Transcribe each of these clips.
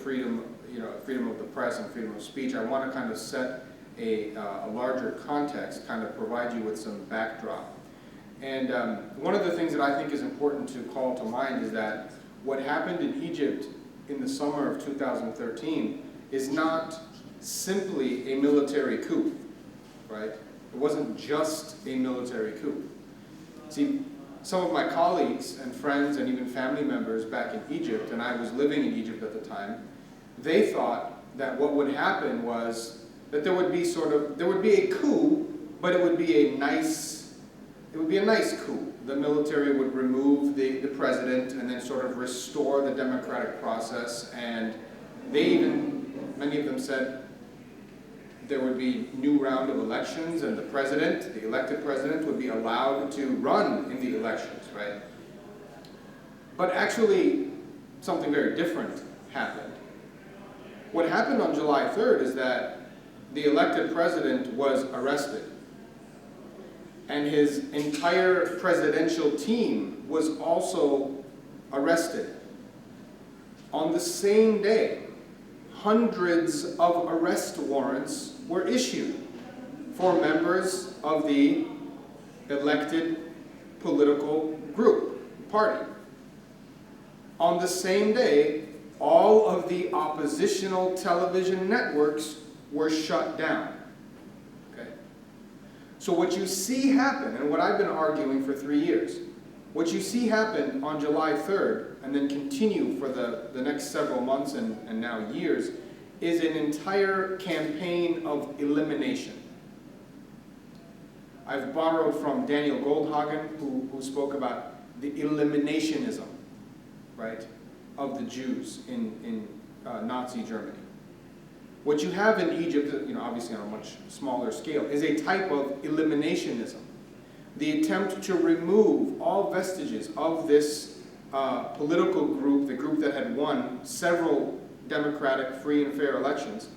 freedom, freedom of the press and freedom of speech, I want to kind of set a larger context, kind of provide you with some backdrop. And one of the things that I think is important to call to mind is that what happened in Egypt in the summer of 2013 is not simply a military coup, right? It wasn't just a military coup. See, some of my colleagues and friends and even family members back in Egypt, and I was living in Egypt at the time, they thought that what would happen was that there would be a coup, but it would be a nice coup. The military would remove the president and then sort of restore the democratic process, and many of them said there would be a new round of elections and the elected president would be allowed to run in the elections, right? But actually, something very different happened. What happened on July 3rd is that the elected president was arrested, and his entire presidential team was also arrested. On the same day, hundreds of arrest warrants were issued for members of the elected political party. On the same day, all of the oppositional television networks were shut down. Okay? So what you see happen, and what I've been arguing for 3 years, what you see happen on July 3rd and then continue for the next several months and now years is an entire campaign of elimination. I've borrowed from Daniel Goldhagen, who spoke about the eliminationism, right, of the Jews in Nazi Germany. What you have in Egypt, obviously on a much smaller scale, is a type of eliminationism. The attempt to remove all vestiges of this political group, the group that had won several democratic, free and fair elections,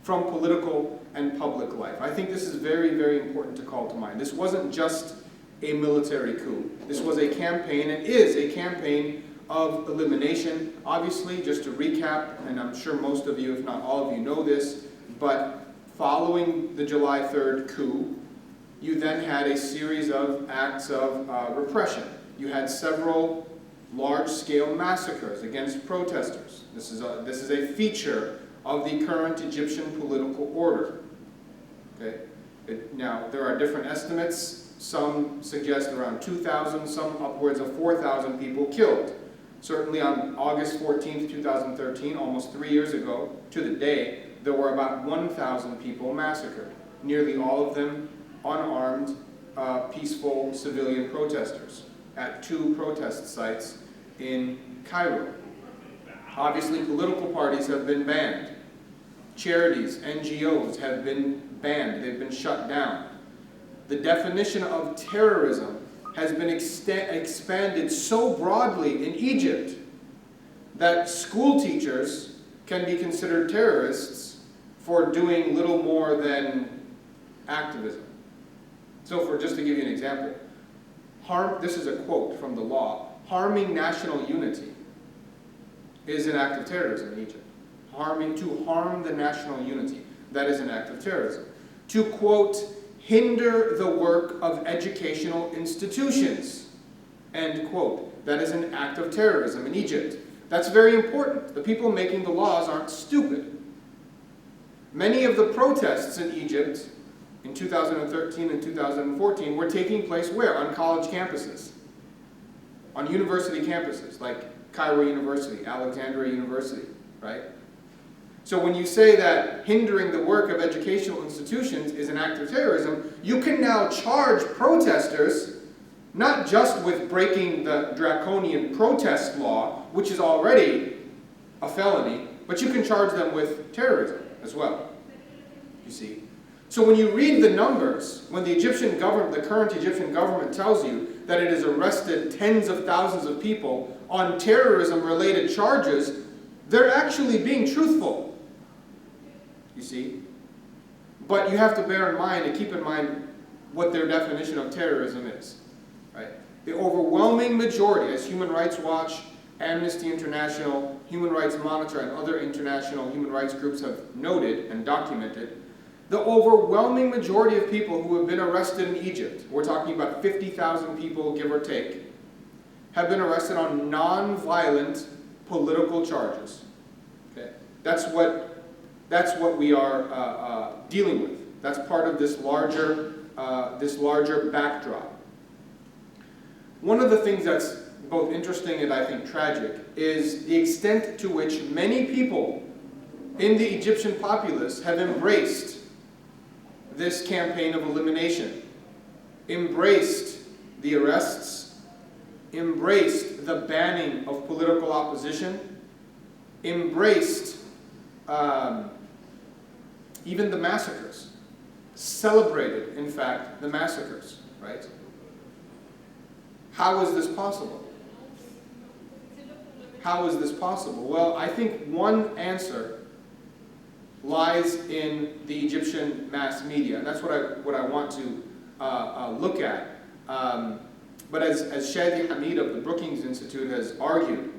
from political and public life. I think this is very, very important to call to mind. This wasn't just a military coup. This was a campaign, and is a campaign of elimination. Obviously, just to recap, and I'm sure most of you, if not all of you, know this, but following the July 3rd coup, you then had a series of acts of repression. You had several large-scale massacres against protesters. This is a feature of the current Egyptian political order. Okay? Now, there are different estimates. Some suggest around 2,000, some upwards of 4,000 people killed. Certainly on August 14th, 2013, almost 3 years ago to the day, there were about 1,000 people massacred, nearly all of them unarmed, peaceful civilian protesters at 2 protest sites in Cairo. Obviously, political parties have been banned. Charities, NGOs have been banned. They've been shut down. The definition of terrorism has been expanded so broadly in Egypt that school teachers can be considered terrorists for doing little more than activism. So just to give you an example, this is a quote from the law, harming national unity is an act of terrorism in Egypt. To harm the national unity, that is an act of terrorism. To, quote, hinder the work of educational institutions, end quote. That is an act of terrorism in Egypt. That's very important. The people making the laws aren't stupid. Many of the protests in Egypt in 2013 and 2014 were taking place where? On college campuses. On university campuses, like Cairo University, Alexandria University, right? So when you say that hindering the work of educational institutions is an act of terrorism, you can now charge protesters not just with breaking the draconian protest law, which is already a felony, but you can charge them with terrorism as well, you see. So when you read the numbers, when the current Egyptian government tells you that it has arrested tens of thousands of people on terrorism-related charges, they're actually being truthful. You see? But you have to bear in mind and keep in mind what their definition of terrorism is. Right? The overwhelming majority, as Human Rights Watch Amnesty International, Human Rights Monitor, and other international human rights groups have noted and documented, the overwhelming majority of people who have been arrested in Egypt, we're talking about 50,000 people, give or take, have been arrested on non-violent political charges. Okay? That's what we are dealing with. That's part of this larger backdrop. One of the things that's both interesting and I think tragic is the extent to which many people in the Egyptian populace have embraced this campaign of elimination, embraced the arrests, embraced the banning of political opposition, embraced even the massacres, celebrated, in fact, the massacres, right? How is this possible? How is this possible? Well, I think one answer lies in the Egyptian mass media, and that's what I want to look at. But as Shadi Hamid of the Brookings Institute has argued,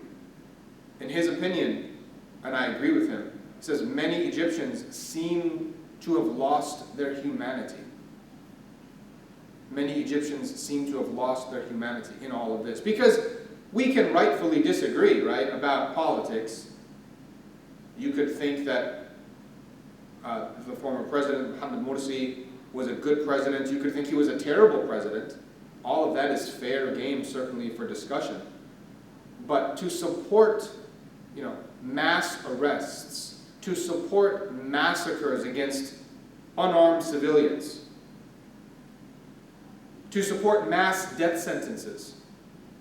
in his opinion, and I agree with him, he says many Egyptians seem to have lost their humanity. Many Egyptians seem to have lost their humanity in all of this. Because we can rightfully disagree, right, about politics. You could think that the former president, Mohamad Morsi, was a good president. You could think he was a terrible president. All of that is fair game, certainly, for discussion. But to support, mass arrests, to support massacres against unarmed civilians, to support mass death sentences.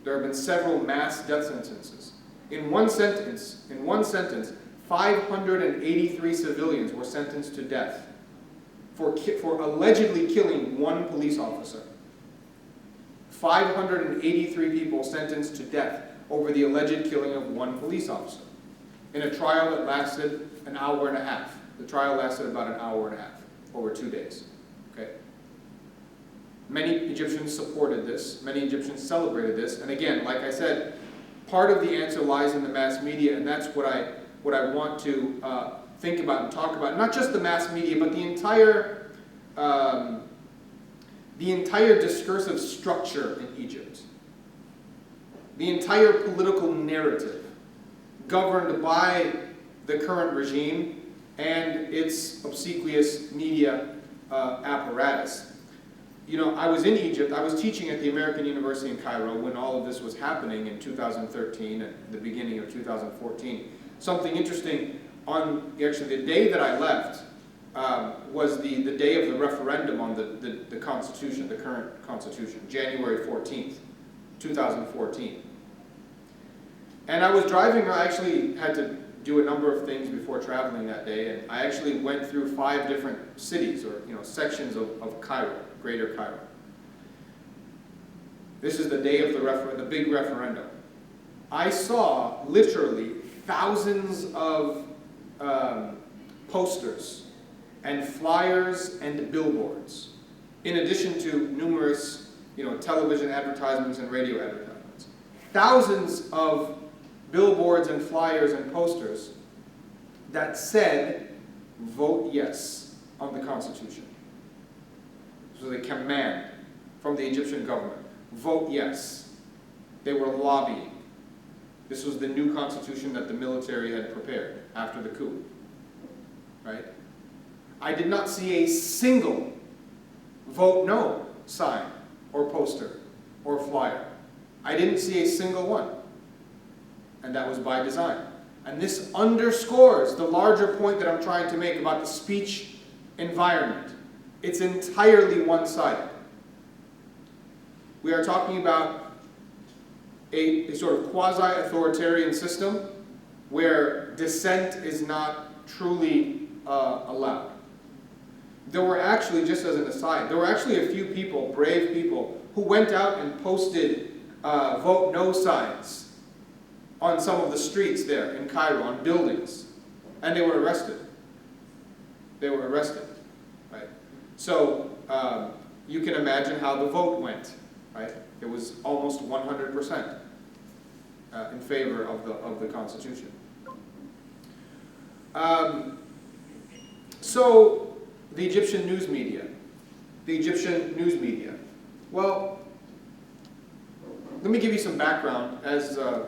There have been several mass death sentences. In one sentence, 583 civilians were sentenced to death for allegedly killing one police officer. 583 people sentenced to death over the alleged killing of one police officer in a trial that lasted an hour and a half. The trial lasted about an hour and a half, over 2 days. Okay? Many Egyptians supported this. Many Egyptians celebrated this. And again, like I said, part of the answer lies in the mass media, and that's what I want to think about and talk about. Not just the mass media, but the entire discursive structure in Egypt. The entire political narrative governed by the current regime and its obsequious media apparatus. I was in Egypt. I was teaching at the American University in Cairo when all of this was happening in 2013 and the beginning of 2014. Something interesting, actually the day that I left was the day of the referendum on the Constitution, the current Constitution, January 14th, 2014. And I was driving. I actually had to do a number of things before traveling that day, and I actually went through 5 different cities or sections of Cairo, Greater Cairo. This is the day of the big referendum. I saw literally thousands of posters and flyers and billboards, in addition to numerous television advertisements and radio advertisements. Thousands of billboards and flyers and posters that said, vote yes on the Constitution. This was a command from the Egyptian government. Vote yes. They were lobbying. This was the new constitution that the military had prepared after the coup. Right? I did not see a single vote no sign or poster or flyer. I didn't see a single one. And that was by design. And this underscores the larger point that I'm trying to make about the speech environment. It's entirely one-sided. We are talking about a sort of quasi-authoritarian system where dissent is not truly allowed. There were actually, just as an aside, there were actually a few people, brave people, who went out and posted vote no signs on some of the streets there in Cairo, on buildings, and they were arrested. They were arrested, right? So you can imagine how the vote went, right? It was almost 100%. in favor of the Constitution. So, the Egyptian news media. The Egyptian news media. Well, let me give you some background. As I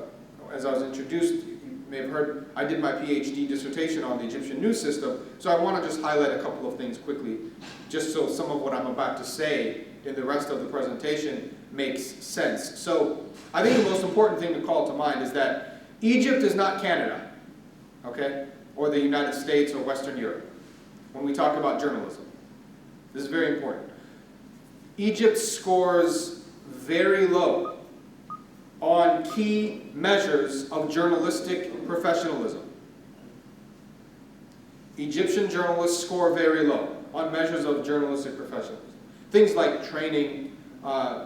was introduced, you may have heard, I did my PhD dissertation on the Egyptian news system, so I want to just highlight a couple of things quickly, just so some of what I'm about to say in the rest of the presentation makes sense. So, I think the most important thing to call to mind is that Egypt is not Canada, okay, or the United States or Western Europe, when we talk about journalism. This is very important. Egypt scores very low on key measures of journalistic professionalism. Egyptian journalists score very low on measures of journalistic professionalism. Things like training,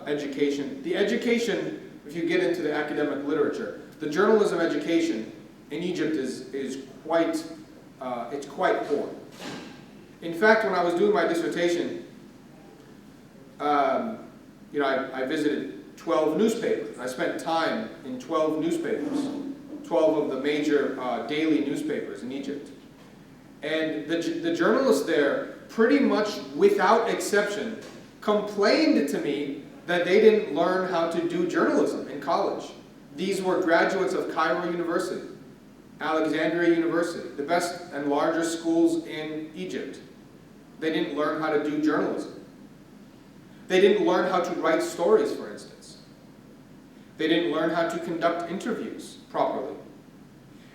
education. The education, if you get into the academic literature, the journalism education in Egypt is quite poor. In fact, when I was doing my dissertation, I visited 12 newspapers. I spent time in 12 newspapers, 12 of the major daily newspapers in Egypt. And the journalists there, pretty much without exception, complained to me that they didn't learn how to do journalism in college. These were graduates of Cairo University, Alexandria University, the best and largest schools in Egypt. They didn't learn how to do journalism. They didn't learn how to write stories, for instance. They didn't learn how to conduct interviews properly.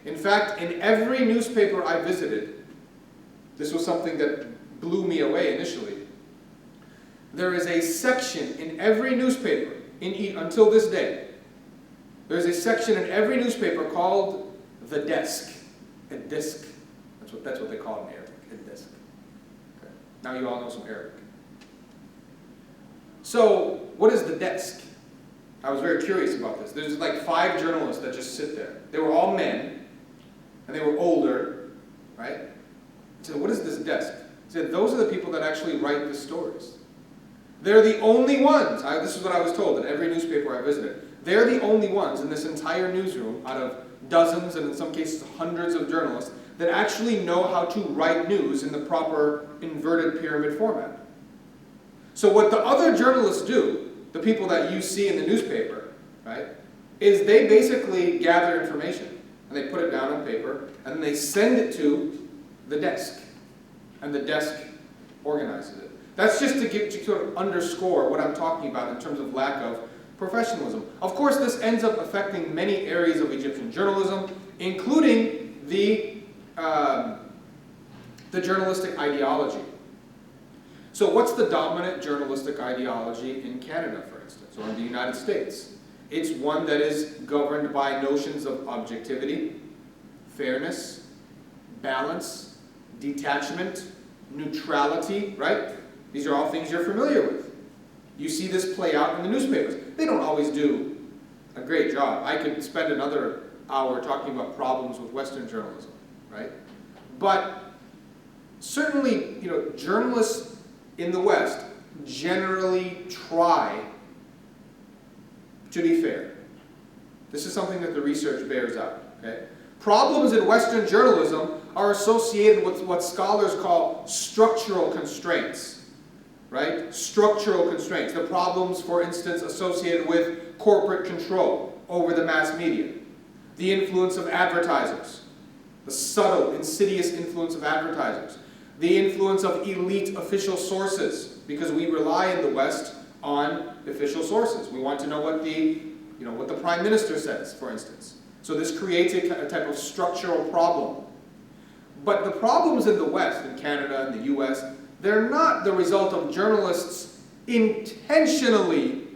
In fact, in every newspaper I visited, this was something that blew me away initially, there is a section in every newspaper, until this day, there's a section in every newspaper called the desk. A disc. That's what they call it in Arabic, a disc. Okay. Now you all know some Arabic. So, what is the desk? I was very curious about this. There's like 5 journalists that just sit there. They were all men, and they were older, right? So what is this desk? He said, those are the people that actually write the stories. They're the only ones, this is what I was told in every newspaper I visited, they're the only ones in this entire newsroom, out of dozens and in some cases hundreds of journalists, that actually know how to write news in the proper inverted pyramid format. So what the other journalists do, the people that you see in the newspaper, right, is they basically gather information and they put it down on paper and then they send it to the desk, and the desk organizes it. That's just to sort of underscore what I'm talking about in terms of lack of professionalism. Of course, this ends up affecting many areas of Egyptian journalism, including the journalistic ideology. So what's the dominant journalistic ideology in Canada, for instance, or in the United States? It's one that is governed by notions of objectivity, fairness, balance, detachment, neutrality, right? These are all things you're familiar with. You see this play out in the newspapers. They don't always do a great job. I could spend another hour talking about problems with Western journalism, right? But certainly, journalists in the West generally try to be fair. This is something that the research bears out, okay? Problems in Western journalism are associated with what scholars call structural constraints, right? Structural constraints. The problems, for instance, associated with corporate control over the mass media, the influence of advertisers, the subtle, insidious influence of advertisers, the influence of elite official sources, because we rely in the West on official sources. We want to know what the Prime Minister says, for instance. So this creates a type of structural problem. But the problems in the West, in Canada and the US, they're not the result of journalists intentionally,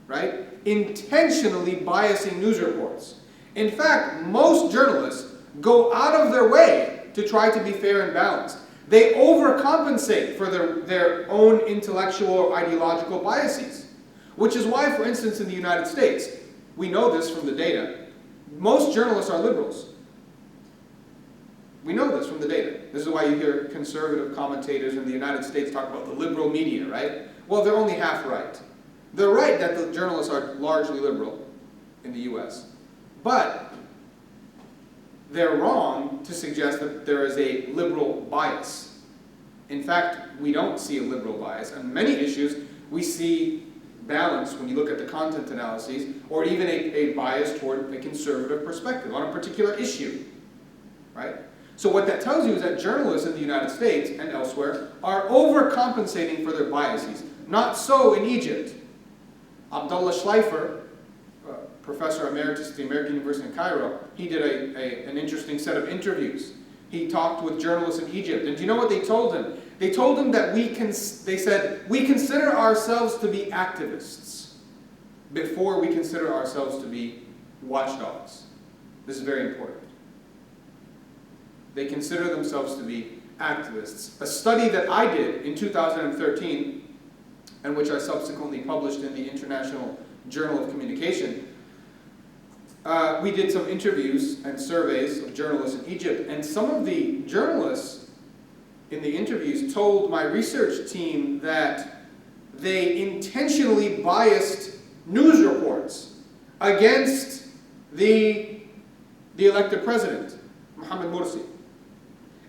right? Intentionally biasing news reports. In fact, most journalists go out of their way to try to be fair and balanced. They overcompensate for their own intellectual or ideological biases. Which is why, for instance, in the United States, we know this from the data, most journalists are liberals. We know this from the data. This is why you hear conservative commentators in the United States talk about the liberal media, right? Well, they're only half right. They're right that the journalists are largely liberal in the US. But they're wrong to suggest that there is a liberal bias. In fact, we don't see a liberal bias. On many issues, we see balance when you look at the content analyses, or even a bias toward a conservative perspective on a particular issue, right? So what that tells you is that journalists in the United States and elsewhere are overcompensating for their biases. Not so in Egypt. Abdullah Schleifer, professor emeritus at the American University in Cairo, he did an interesting set of interviews. He talked with journalists in Egypt, and do you know what they told him? They told him that they said, we consider ourselves to be activists before we consider ourselves to be watchdogs. This is very important. They consider themselves to be activists. A study that I did in 2013, and which I subsequently published in the International Journal of Communication, we did some interviews and surveys of journalists in Egypt, and some of the journalists in the interviews told my research team that they intentionally biased news reports against the elected president, Mohamad Morsi.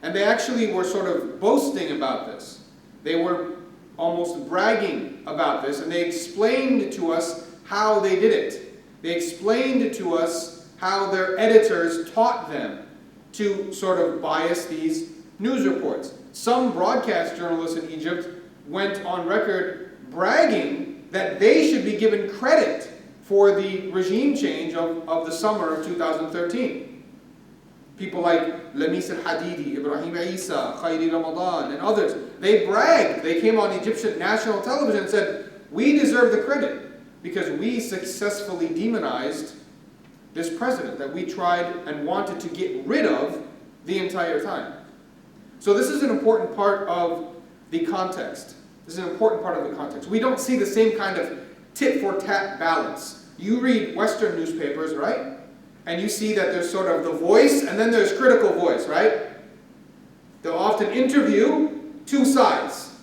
And they actually were sort of boasting about this. They were almost bragging about this, and they explained to us how they did it. They explained to us how their editors taught them to sort of bias these news reports. Some broadcast journalists in Egypt went on record bragging that they should be given credit for the regime change of the summer of 2013. People like Lamis al-Hadidi, Ibrahim Isa, Khairi Ramadan, and others, they bragged. They came on Egyptian national television and said, we deserve the credit because we successfully demonized this president that we tried and wanted to get rid of the entire time. So this is an important part of the context. This is an important part of the context. We don't see the same kind of tit-for-tat balance. You read Western newspapers, right? And you see that there's sort of the voice, and then there's critical voice, right? They'll often interview two sides.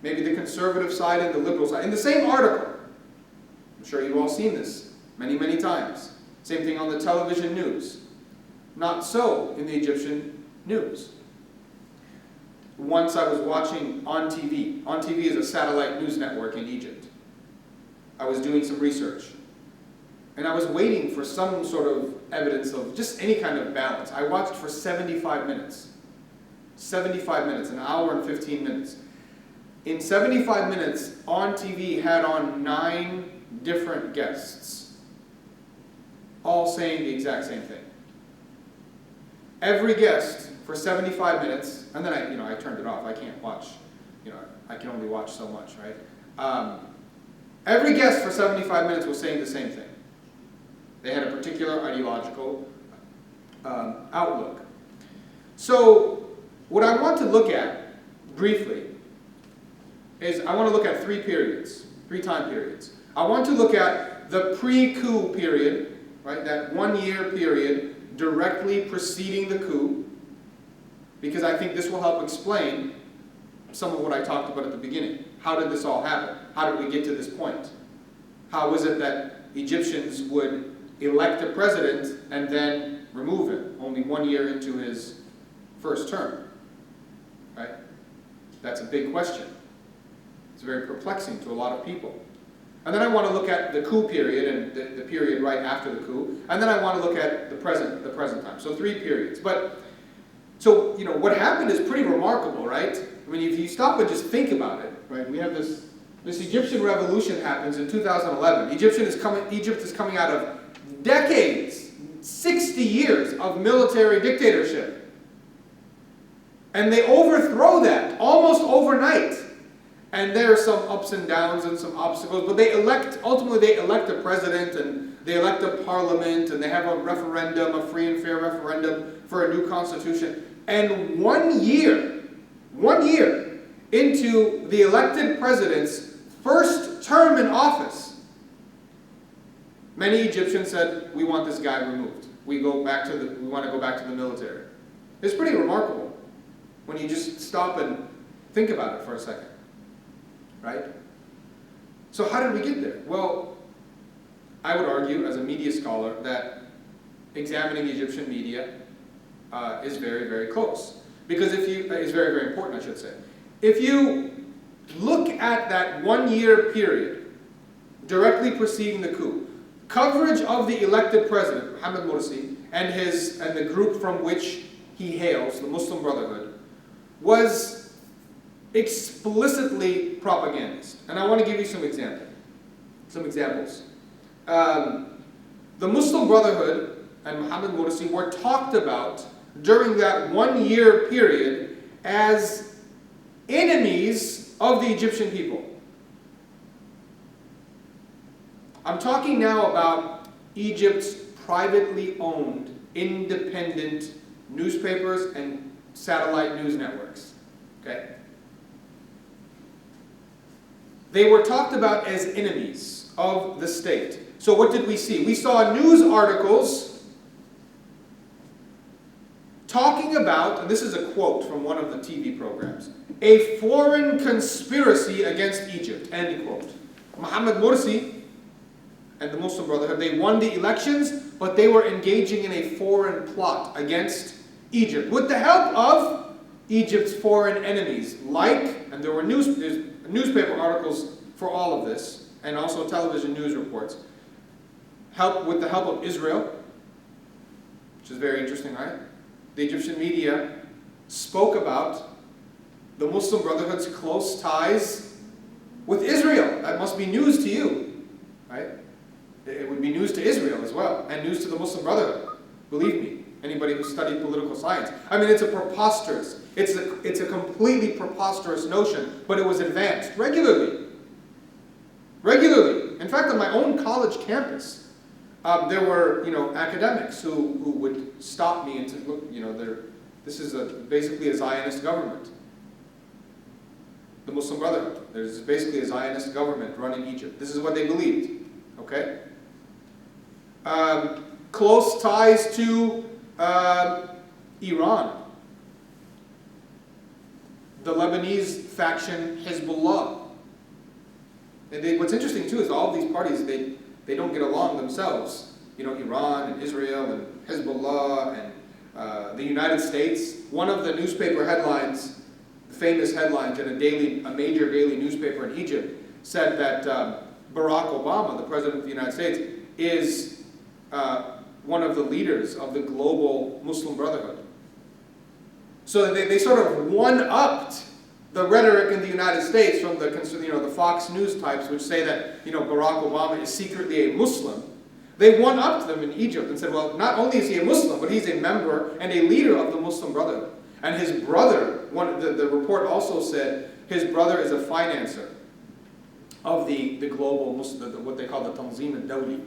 Maybe the conservative side and the liberal side. In the same article. I'm sure you've all seen this many, many times. Same thing on the television news. Not so in the Egyptian news. Once I was watching On TV. On TV is a satellite news network in Egypt. I was doing some research. And I was waiting for some sort of evidence of just any kind of balance. I watched for 75 minutes. 75 minutes, an hour and 15 minutes. In 75 minutes, On TV had on 9 different guests, all saying the exact same thing. Every guest for 75 minutes, and then I turned it off. I can't watch, I can only watch so much, right? Every guest for 75 minutes was saying the same thing. They had a particular ideological outlook. So what I want to look at briefly is I want to look at 3 time periods. I want to look at the pre-coup period, right? That 1-year period directly preceding the coup, because I think this will help explain some of what I talked about at the beginning. How did this all happen? How did we get to this point? How is it that Egyptians would elect a president and then remove him only 1 year into his first term? Right? That's a big question. It's very perplexing to a lot of people. And then I want to look at the coup period and the period right after the coup, and then I want to look at the present time. So 3 periods. So what happened is pretty remarkable, right? I mean, if you stop and just think about it, right? We have this Egyptian revolution happens in 2011. Egypt is coming out of decades, 60 years of military dictatorship. And they overthrow that almost overnight. And there are some ups and downs and some obstacles, but ultimately they elect a president and they elect a parliament and they have a referendum, a free and fair referendum for a new constitution. And 1 year into the elected president's first term in office, many Egyptians said, we want this guy removed. We want to go back to the military. It's pretty remarkable when you just stop and think about it for a second. Right? So how did we get there? Well, I would argue as a media scholar that examining Egyptian media is very, very close. Because if you, is very, very important, I should say. If you look at that 1 year period directly preceding the coup, coverage of the elected president, Mohamad Morsi, and the group from which he hails, the Muslim Brotherhood, was explicitly propagandist. And I want to give you some examples. The Muslim Brotherhood and Mohamad Morsi were talked about during that 1 year period as enemies of the Egyptian people. I'm talking now about Egypt's privately owned, independent newspapers and satellite news networks. Okay? They were talked about as enemies of the state. So what did we see? We saw news articles talking about, and this is a quote from one of the TV programs, a foreign conspiracy against Egypt, end quote. Mohamad Morsi and the Muslim Brotherhood, they won the elections, but they were engaging in a foreign plot against Egypt with the help of Egypt's foreign enemies, and there's newspaper articles for all of this, and also television news reports, with the help of Israel, which is very interesting, right? The Egyptian media spoke about the Muslim Brotherhood's close ties with Israel. That must be news to you, right? It would be news to Israel as well, and news to the Muslim Brotherhood. Believe me, anybody who studied political science. I mean, it's a completely preposterous notion, but it was advanced regularly. In fact, on my own college campus, there were, academics who would stop me and say, look, this is basically a Zionist government. The Muslim Brotherhood. There's basically a Zionist government running Egypt. This is what they believed. Okay? Close ties to Iran. The Lebanese faction Hezbollah. And what's interesting too is all of these parties, they don't get along themselves. Iran and Israel and Hezbollah and the United States. One of the newspaper headlines, famous headlines in a major daily newspaper in Egypt, said that Barack Obama, the President of the United States, is one of the leaders of the global Muslim Brotherhood. So they sort of one-upped the rhetoric in the United States from the Fox News types, which say that Barack Obama is secretly a Muslim. They one-upped them in Egypt and said, well, not only is he a Muslim, but he's a member and a leader of the Muslim Brotherhood. And his brother, the report also said, his brother is a financer of the global Muslim, what they call the Tanzim al-Dawli,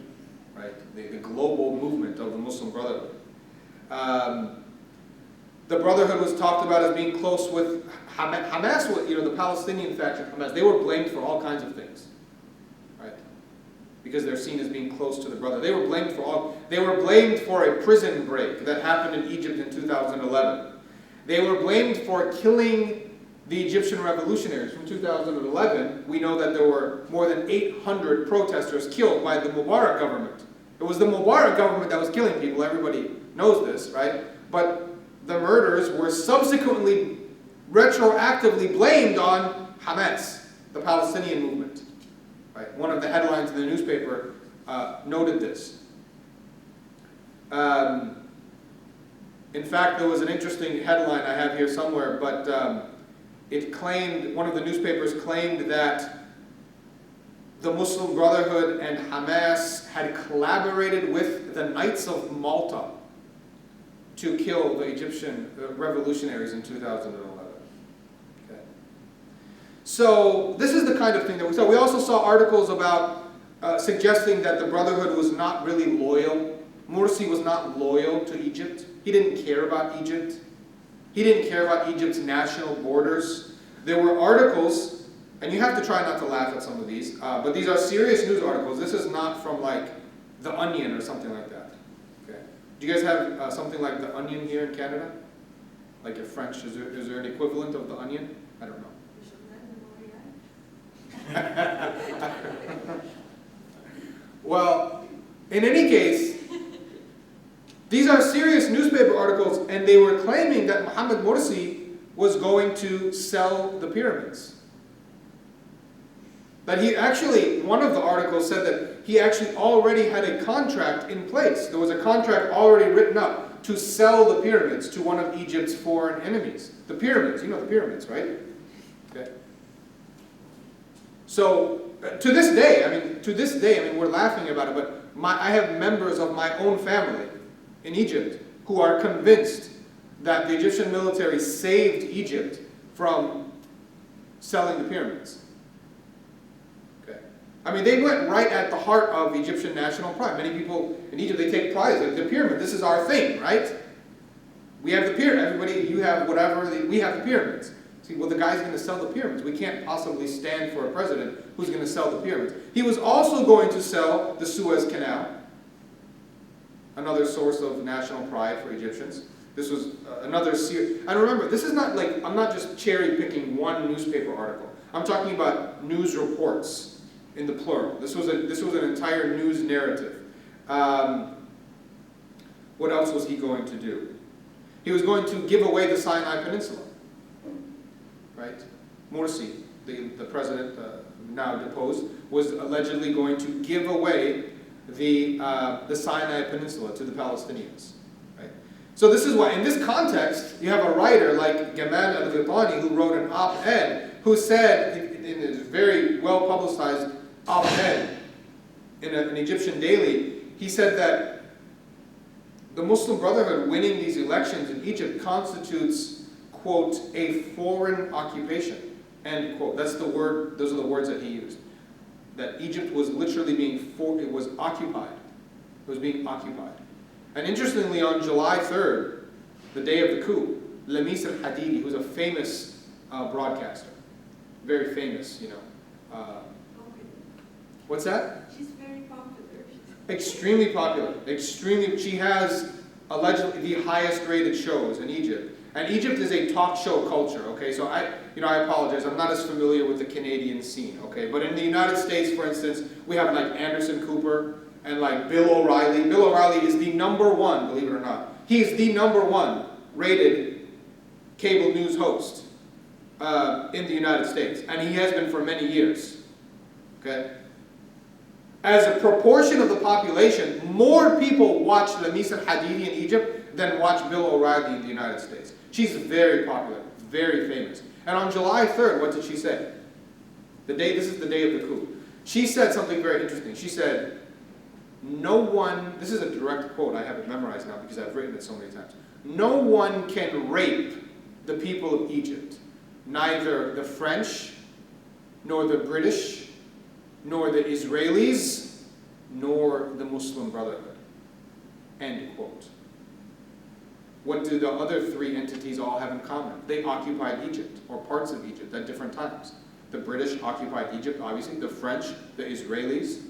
right? The global movement of the Muslim Brotherhood. The Brotherhood was talked about as being close with Hamas, the Palestinian faction Hamas. They were blamed for all kinds of things, right? Because they're seen as being close to the Brotherhood. They were blamed for a prison break that happened in Egypt in 2011. They were blamed for killing the Egyptian revolutionaries from 2011. We know that there were more than 800 protesters killed by the Mubarak government. It was the Mubarak government that was killing people. Everybody knows this, right? But the murders were subsequently retroactively blamed on Hamas, the Palestinian movement. Right? One of the headlines in the newspaper noted this. In fact, there was an interesting headline I have here somewhere, but one of the newspapers claimed that the Muslim Brotherhood and Hamas had collaborated with the Knights of Malta to kill the Egyptian revolutionaries in 2011. Okay. So this is the kind of thing that we saw. We also saw articles about suggesting that the Brotherhood was not really loyal. Morsi was not loyal to Egypt. He didn't care about Egypt. He didn't care about Egypt's national borders. There were articles, and you have to try not to laugh at some of these, but these are serious news articles. This is not from like The Onion or something like that. Do you guys have something like The Onion here in Canada? Like a French, is there an equivalent of The Onion? I don't know. Well, in any case, and they were claiming that Mohamad Morsi was going to sell the pyramids. That he actually, one of the articles said that he actually already had a contract in place. There was a contract already written up to sell the pyramids to one of Egypt's foreign enemies. The pyramids, you know the pyramids, right? Okay. So, to this day, we're laughing about it, but I have members of my own family in Egypt who are convinced that the Egyptian military saved Egypt from selling the pyramids. Okay. I mean, they went right at the heart of Egyptian national pride. Many people in Egypt, they take pride, like the pyramid, this is our thing, right? We have the pyramid, everybody, you have whatever, we have the pyramids. See, well, the guy's going to sell the pyramids. We can't possibly stand for a president who's going to sell the pyramids. He was also going to sell the Suez Canal, another source of national pride for Egyptians. This was another series. And remember, this is not like, I'm not just cherry picking one newspaper article. I'm talking about news reports in the plural. This was an entire news narrative. What else was he going to do? He was going to give away the Sinai Peninsula. Right? Morsi, the president now deposed, was allegedly going to give away the Sinai Peninsula to the Palestinians. Right? So this is why, in this context, you have a writer like Gamal al-Ghitani who wrote an op-ed who said, in a very well-publicized op-ed in an Egyptian daily, he said that the Muslim Brotherhood winning these elections in Egypt constitutes, quote, a foreign occupation, end quote. That's the word, those are the words that he used. That Egypt was literally it was occupied. It was being occupied. And interestingly, on July 3rd, the day of the coup, Lamis al-Hadidi, who's a famous broadcaster, very famous, you know. What's that? She's very popular. Extremely popular. Extremely, she has allegedly the highest rated shows in Egypt. And Egypt is a talk show culture, okay? So I apologize, I'm not as familiar with the Canadian scene, okay? But in the United States, for instance, we have like Anderson Cooper and like Bill O'Reilly. Bill O'Reilly is the #1, believe it or not. He is the #1 rated cable news host in the United States. And he has been for many years, okay? As a proportion of the population, more people watch Lamis al-Hadidi in Egypt than watch Bill O'Reilly in the United States. She's very popular, very famous. And on July 3rd, what did she say? This is the day of the coup. She said something very interesting. She said, no one, this is a direct quote, I have it memorized now because I've written it so many times. No one can rape the people of Egypt, neither the French, nor the British, nor the Israelis, nor the Muslim Brotherhood. End quote. What do the other three entities all have in common? They occupied Egypt, or parts of Egypt, at different times. The British occupied Egypt, obviously, the French, the Israelis,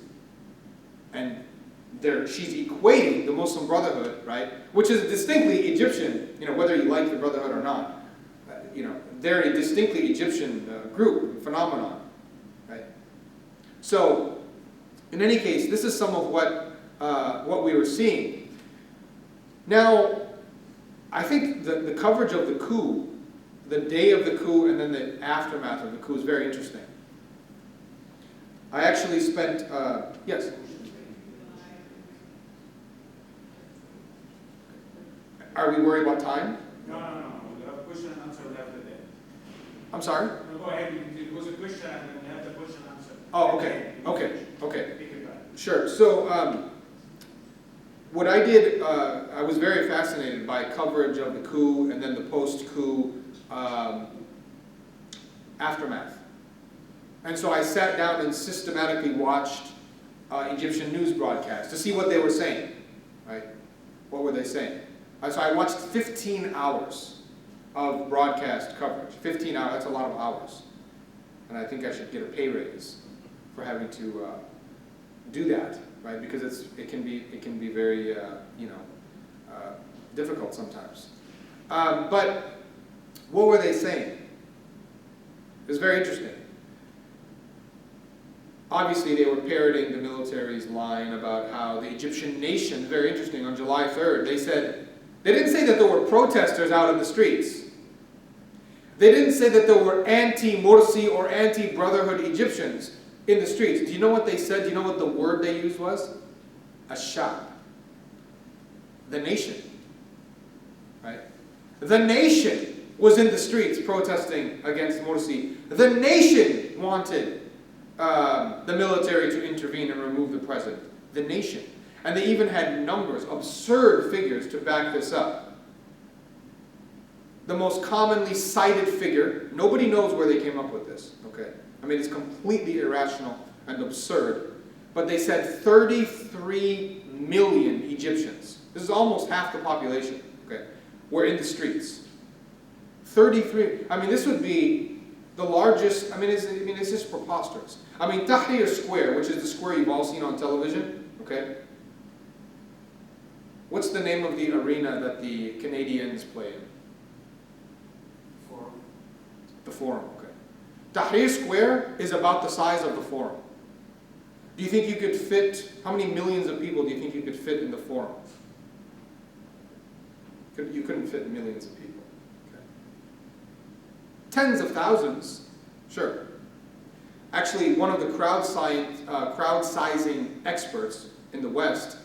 and she's equating the Muslim Brotherhood, right, which is distinctly Egyptian, whether you like the Brotherhood or not. They're a distinctly Egyptian group, phenomenon, right? So, in any case, this is some of what we were seeing. Now, I think the coverage of the coup, the day of the coup and then the aftermath of the coup is very interesting. I actually spent, yes? Are we worried about time? No. We have question and answer after that. I'm sorry? No, go ahead. It was a question and then we have the question and answer. Oh, okay. Sure. So, what I did, I was very fascinated by coverage of the coup and then the post-coup aftermath. And so I sat down and systematically watched Egyptian news broadcasts to see what they were saying, right? What were they saying? So I watched 15 hours of broadcast coverage. 15 hours, that's a lot of hours. And I think I should get a pay raise for having to do that, right? Because it can be very difficult sometimes. But what were they saying? It was very interesting. Obviously, they were parroting the military's line about how the Egyptian nation, very interesting, on July 3rd, they said They didn't say that there were protesters out in the streets. They didn't say that there were anti-Morsi or anti-Brotherhood Egyptians in the streets. Do you know what they said? Do you know what the word they used was? Ash-Sha'b. The nation. Right? The nation was in the streets protesting against Morsi. The nation wanted the military to intervene and remove the president. The nation. And they even had numbers, absurd figures to back this up. The most commonly cited figure, nobody knows where they came up with this, okay? I mean, it's completely irrational and absurd. But they said 33 million Egyptians, this is almost half the population, okay, were in the streets. 33, I mean, this would be the largest, it's just preposterous. I mean, Tahrir Square, which is the square you've all seen on television, okay? What's the name of the arena that the Canadians play in? Forum. The Forum, okay. Tahrir Square is about the size of the Forum. Do you think you could fit, how many millions of people do you think you could fit in the Forum? You couldn't fit millions of people. Okay. Tens of thousands, sure. Actually, one of the crowd sizing experts in the West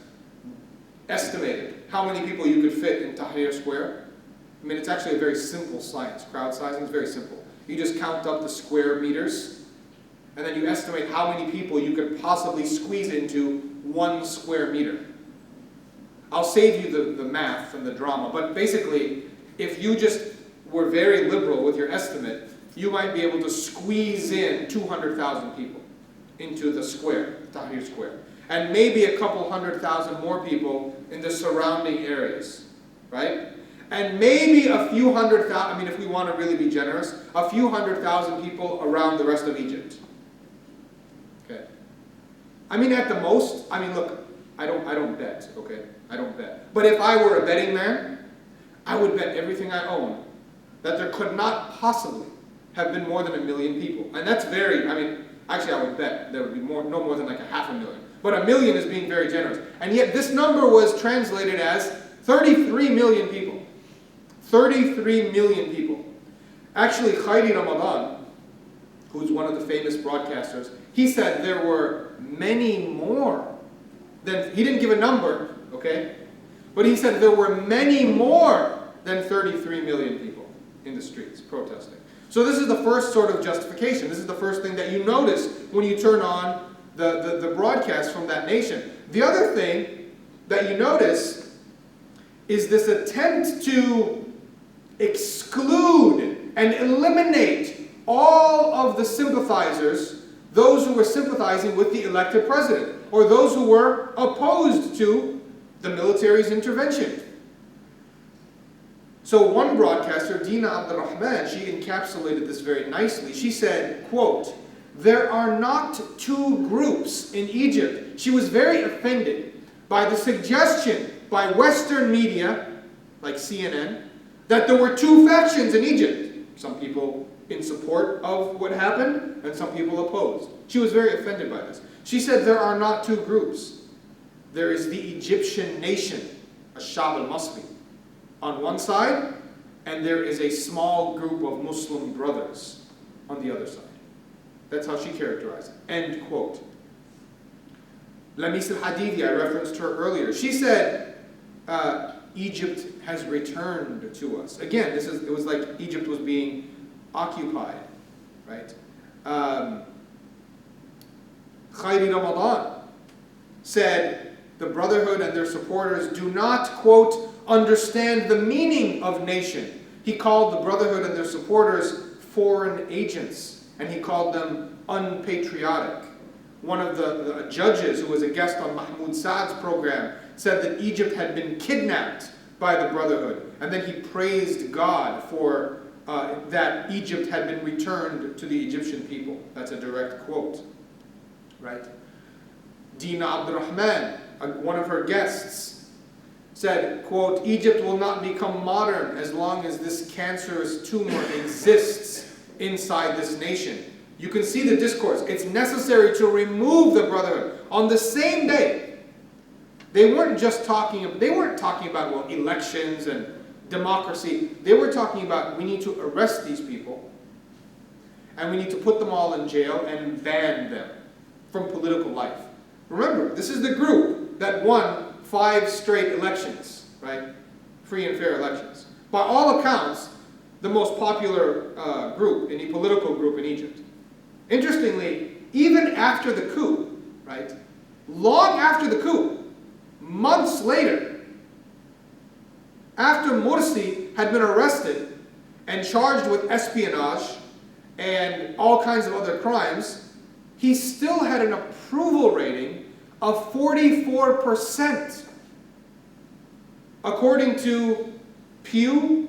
estimated how many people you could fit in Tahrir Square. I mean, it's actually a very simple science. Crowd sizing is very simple. You just count up the square meters, and then you estimate how many people you could possibly squeeze into 1 square meter. I'll save you the math and the drama, but basically, if you just were very liberal with your estimate, you might be able to squeeze in 200,000 people into the square, Tahrir Square. And maybe a couple 100,000 more people in the surrounding areas, right? And maybe a few 100,000, if we want to really be generous, a few 100,000 people around the rest of Egypt. Okay. At the most, look, I don't bet, okay? I don't bet. But if I were a betting man, I would bet everything I own that there could not possibly have been more than 1 million people. And that's very, actually I would bet there would be no more than like 500,000. But 1 million is being very generous. And yet this number was translated as 33 million people. 33 million people. Actually, Khairi Ramadan, who's one of the famous broadcasters, he said there were many more than, he didn't give a number, okay? But he said there were many more than 33 million people in the streets protesting. So this is the first sort of justification. This is the first thing that you notice when you turn on the broadcast from that nation. The other thing that you notice is this attempt to exclude and eliminate all of the sympathizers, those who were sympathizing with the elected president, or those who were opposed to the military's intervention. So one broadcaster, Dina Abdurrahman, she encapsulated this very nicely. She said, quote, "There are not two groups in Egypt." She was very offended by the suggestion by Western media, like CNN, that there were two factions in Egypt. Some people in support of what happened, and some people opposed. She was very offended by this. She said there are not two groups. There is the Egyptian nation, Ash-Sha'b al-Masri, on one side, and there is a small group of Muslim brothers on the other side. That's how she characterized it. End quote. Lamis al-Hadithi, I referenced her earlier. She said, Egypt has returned to us. Again, it was like Egypt was being occupied, right? Khairi Ramadan said, the Brotherhood and their supporters do not, quote, understand the meaning of nation. He called the Brotherhood and their supporters foreign agents, and he called them unpatriotic. One of the judges who was a guest on Mahmoud Saad's program said that Egypt had been kidnapped by the Brotherhood, and then he praised God for that Egypt had been returned to the Egyptian people. That's a direct quote, right? Dina Abdurrahman, one of her guests, said, quote, "Egypt will not become modern as long as this cancerous tumor exists inside this nation." You can see the discourse. It's necessary to remove the Brotherhood. On the same day they weren't talking about, well, elections and democracy. They were talking about, we need to arrest these people, and we need to put them all in jail and ban them from political life. Remember, this is the group that won 5 straight elections, right? Free and fair elections. By all accounts, the most popular group, any political group in Egypt. Interestingly, even after the coup, right? Long after the coup, months later, after Morsi had been arrested and charged with espionage and all kinds of other crimes, he still had an approval rating of 44%, according to Pew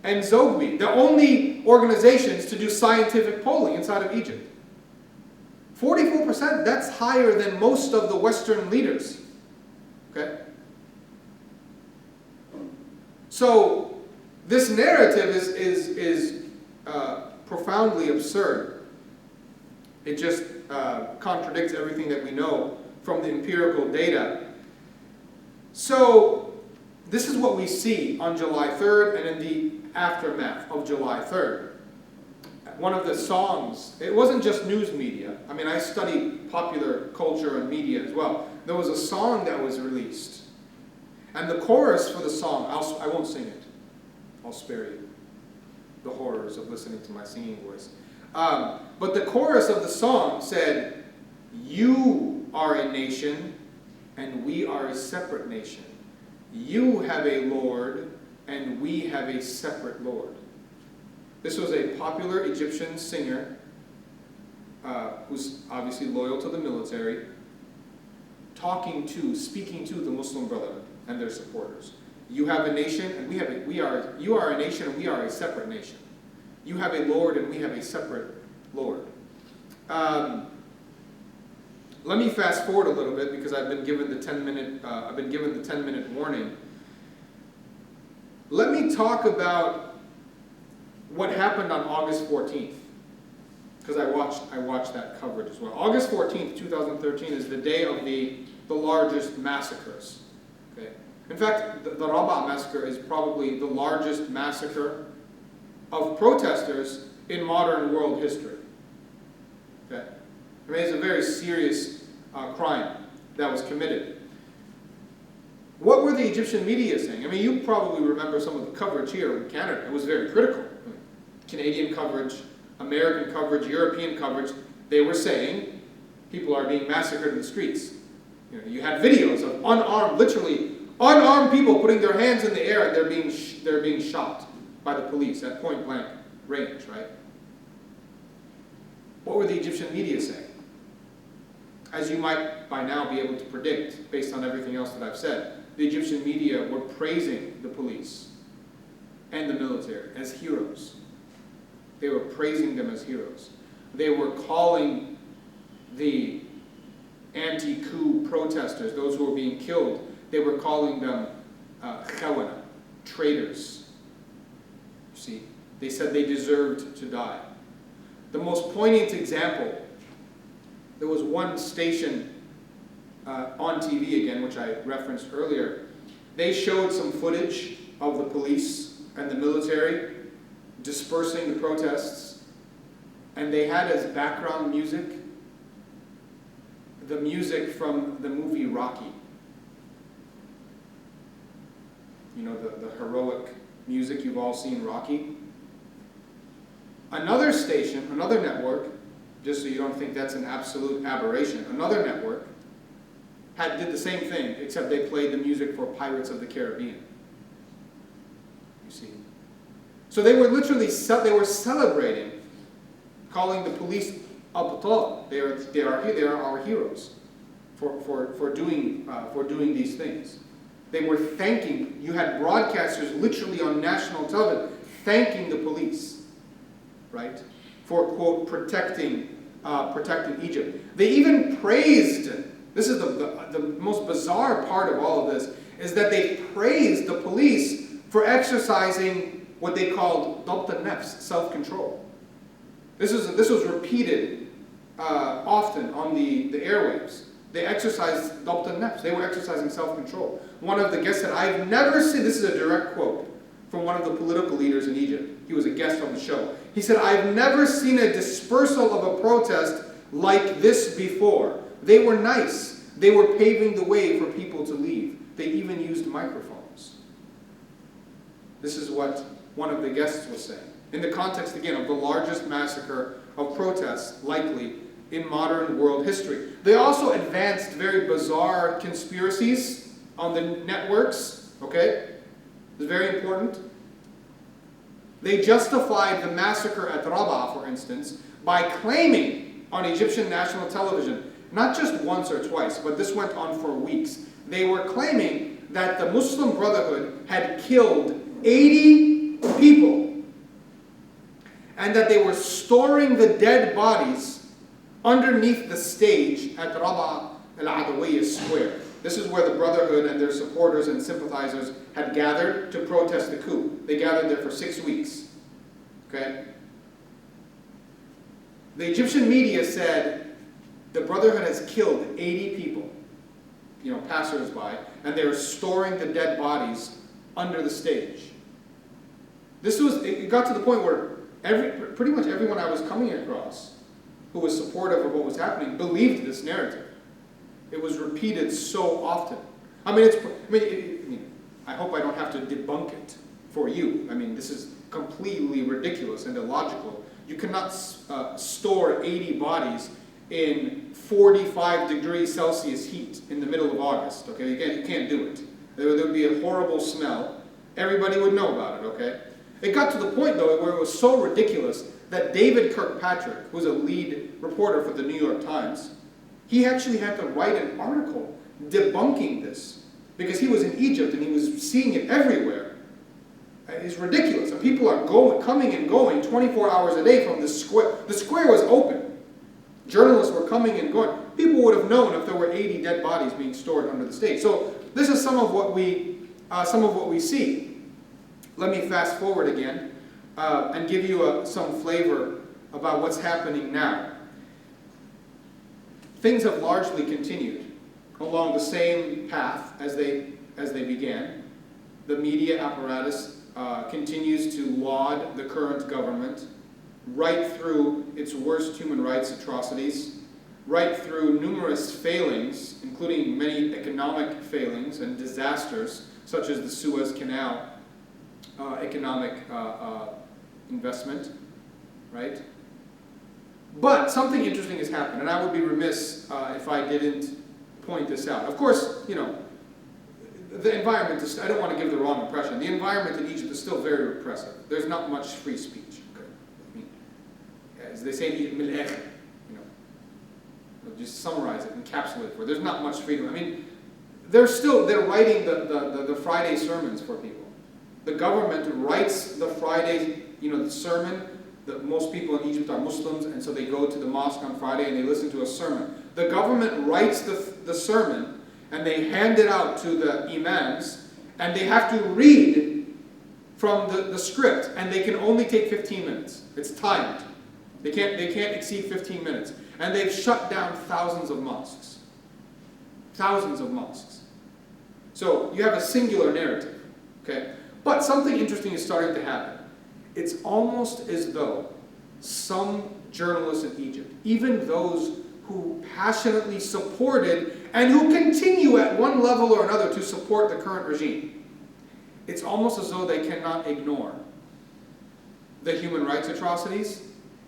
and Zogby, the only organizations to do scientific polling inside of Egypt. 44%, that's higher than most of the Western leaders. Okay? So, this narrative is profoundly absurd. It just contradicts everything that we know from the empirical data. So, this is what we see on July 3rd and in the aftermath of July 3rd. One of the songs, it wasn't just news media. I mean, I studied popular culture and media as well. There was a song that was released. And the chorus for the song, I won't sing it. I'll spare you the horrors of listening to my singing voice. But the chorus of the song said, "You are a nation, and we are a separate nation. You have a Lord, and we have a separate Lord." This was a popular Egyptian singer who's obviously loyal to the military, speaking to the Muslim Brotherhood and their supporters. You have a nation, and you are a nation, and we are a separate nation. You have a Lord, and we have a separate Lord. Let me fast forward a little bit because I've been given the 10-minute warning. Let me talk about what happened on August 14th, because I watched that coverage as well. August 14th, 2013 is the day of the largest massacres. Okay? In fact, the Rabaa massacre is probably the largest massacre of protesters in modern world history. Okay? I mean, it's a very serious crime that was committed. What were the Egyptian media saying? I mean, you probably remember some of the coverage here in Canada. It was very critical. Canadian coverage, American coverage, European coverage. They were saying people are being massacred in the streets. You had videos of literally unarmed people putting their hands in the air, and they're being shot by the police at point blank range, right? What were the Egyptian media saying? As you might by now be able to predict, based on everything else that I've said, the Egyptian media were praising the police and the military as heroes. They were praising them as heroes. They were calling the anti-coup protesters, those who were being killed, they were calling them khawana, traitors. You see, they said they deserved to die. The most poignant example, there was one station on TV again, which I referenced earlier. They showed some footage of the police and the military dispersing the protests, and they had as background music the music from the movie Rocky. You know, the heroic music, you've all seen Rocky. Another station, another network, just so you don't think that's an absolute aberration, another network did the same thing, except they played the music for Pirates of the Caribbean. You see. So they were literally celebrating, calling the police abtal. They are our heroes for doing these things. They were thanking. You had broadcasters literally on national television thanking the police, right, for quote protecting Egypt. They even praised. This is the most bizarre part of all of this, is that they praised the police for exercising what they called dabt al-nafs, self-control. This was repeated often on the airwaves. They exercised dabt al-nafs. They were exercising self-control. One of the guests said, I've never seen, this is a direct quote from one of the political leaders in Egypt. He was a guest on the show. He said, I've never seen a dispersal of a protest like this before. They were nice. They were paving the way for people to leave. They even used microphones. This is what one of the guests was saying. In the context, again, of the largest massacre of protests, likely, in modern world history. They also advanced very bizarre conspiracies on the networks, okay? It's very important. They justified the massacre at Rabaa, for instance, by claiming on Egyptian national television, not just once or twice, but this went on for weeks. They were claiming that the Muslim Brotherhood had killed 80 people and that they were storing the dead bodies underneath the stage at Rabaa al-Adawiyya Square. This is where the Brotherhood and their supporters and sympathizers had gathered to protest the coup. They gathered there for 6 weeks. Okay? The Egyptian media said the Brotherhood has killed 80 people, passers-by, and they're storing the dead bodies under the stage. It got to the point where pretty much everyone I was coming across who was supportive of what was happening believed this narrative. It was repeated so often. I hope I don't have to debunk it for you. This is completely ridiculous and illogical. You cannot store 80 bodies in 45 degrees Celsius heat in the middle of August. Okay, you can't do it. There would be a horrible smell. Everybody would know about it. Okay. It got to the point though where it was so ridiculous that David Kirkpatrick, who's a lead reporter for the New York Times, he actually had to write an article debunking this because he was in Egypt and he was seeing it everywhere. It's ridiculous. And people are coming and going 24 hours a day from the square. The square was open. Journalists were coming and going. People would have known if there were 80 dead bodies being stored under the stage. So this is some of what we see. Let me fast forward again. And give you some flavor about what's happening now. Things have largely continued along the same path as they began. The media apparatus continues to laud the current government right through its worst human rights atrocities, right through numerous failings, including many economic failings and disasters, such as the Suez Canal economic investment, right? But something interesting has happened, and I would be remiss if I didn't point this out. Of course, the environment is, I don't want to give the wrong impression. The environment in Egypt is still very repressive. There's not much free speech. Okay? As they say in Egypt, just summarize it, encapsulate it for. There's not much freedom. They're writing the Friday sermons for people. The government writes the Friday, the sermon. Most people in Egypt are Muslims, and so they go to the mosque on Friday and they listen to a sermon. The government writes the sermon, and they hand it out to the imams, and they have to read from the script, and they can only take 15 minutes. It's timed. They can't exceed 15 minutes. And they've shut down thousands of mosques. Thousands of mosques. So you have a singular narrative, okay? But something interesting is starting to happen. It's almost as though some journalists in Egypt, even those who passionately supported and who continue at one level or another to support the current regime, it's almost as though they cannot ignore the human rights atrocities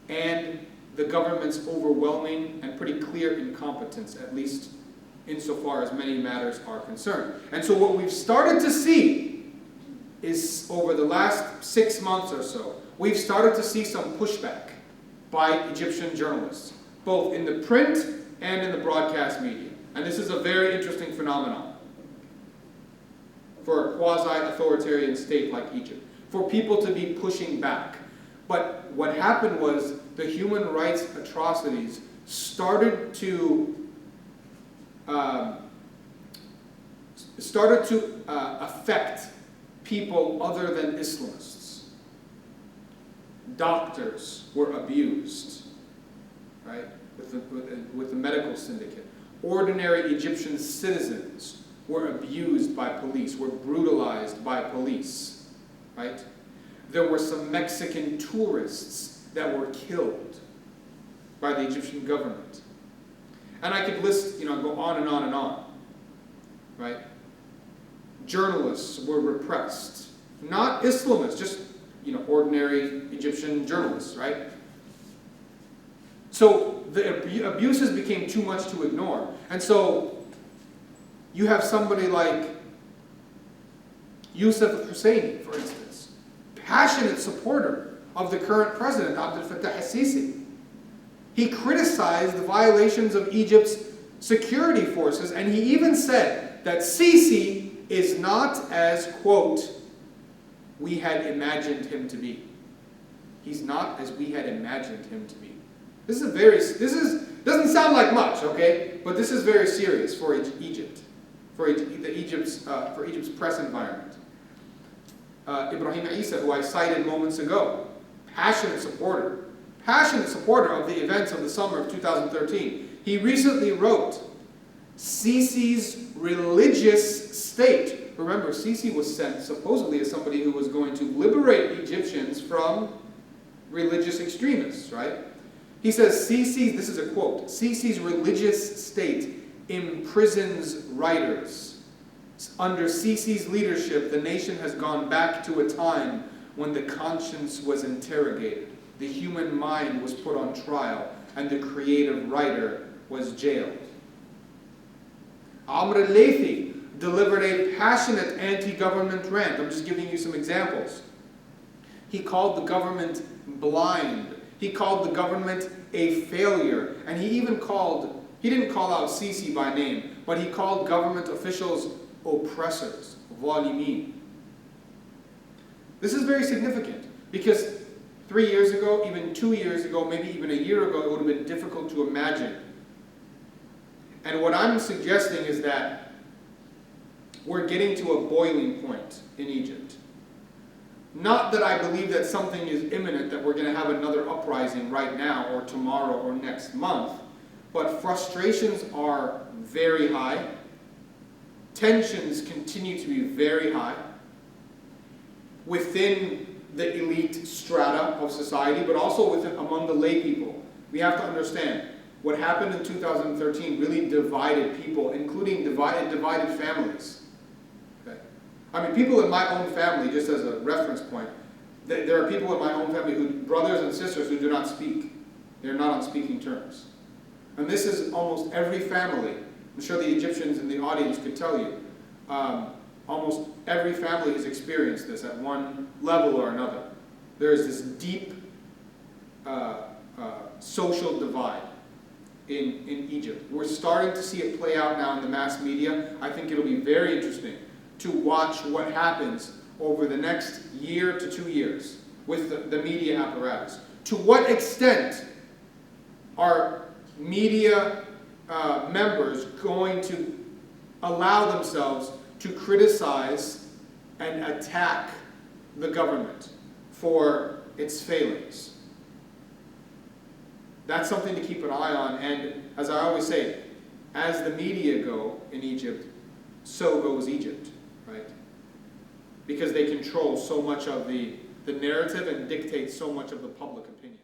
and the government's overwhelming and pretty clear incompetence, at least insofar as many matters are concerned. And so what we've started to see is, over the last 6 months or so, we've started to see some pushback by Egyptian journalists, both in the print and in the broadcast media. And this is a very interesting phenomenon for a quasi-authoritarian state like Egypt, for people to be pushing back. But what happened was the human rights atrocities started to affect people other than Islamists. Doctors were abused, right, with the medical syndicate. ordinary Egyptian citizens were abused by police, were brutalized by police, right? There were some Mexican tourists that were killed by the Egyptian government. And I could list, go on and on and on, right? Journalists were repressed. Not Islamists, just, ordinary Egyptian journalists, right? So the abuses became too much to ignore. And so you have somebody like Yusuf Husseini, for instance, passionate supporter of the current president, Abdel Fattah al-Sisi. He criticized the violations of Egypt's security forces, and he even said that Sisi is not as, quote, we had imagined him to be. He's not as we had imagined him to be. This doesn't sound like much, okay? But this is very serious for Egypt, for Egypt's press environment. Ibrahim Isa, who I cited moments ago, passionate supporter of the events of the summer of 2013. He recently wrote, Sisi's religious state. Remember, Sisi was sent supposedly as somebody who was going to liberate Egyptians from religious extremists, right? He says, Sisi, this is a quote, Sisi's religious state imprisons writers. Under Sisi's leadership, the nation has gone back to a time when the conscience was interrogated, the human mind was put on trial, and the creative writer was jailed. Amr al-Laythi delivered a passionate anti-government rant. I'm just giving you some examples. He called the government blind. He called the government a failure. And he didn't call out Sisi by name, but he called government officials oppressors, zalimin. This is very significant because 3 years ago, even 2 years ago, maybe even a year ago, it would have been difficult to imagine. And what I'm suggesting is that we're getting to a boiling point in Egypt. Not that I believe that something is imminent, that we're going to have another uprising right now or tomorrow or next month, but frustrations are very high. Tensions continue to be very high within the elite strata of society, but also among the lay people. We have to understand what happened in 2013 really divided people, including divided families. Okay? I mean, people in my own family, just as a reference point, there are people in my own family brothers and sisters who do not speak. They're not on speaking terms. And this is almost every family. I'm sure the Egyptians in the audience could tell you. Almost every family has experienced this at one level or another. There is this deep social divide in Egypt. We're starting to see it play out now in the mass media. I think it'll be very interesting to watch what happens over the next year to 2 years with the media apparatus. To what extent are media members going to allow themselves to criticize and attack the government for its failings? That's something to keep an eye on, and as I always say, as the media go in Egypt, so goes Egypt, right? Because they control so much of the narrative and dictate so much of the public opinion.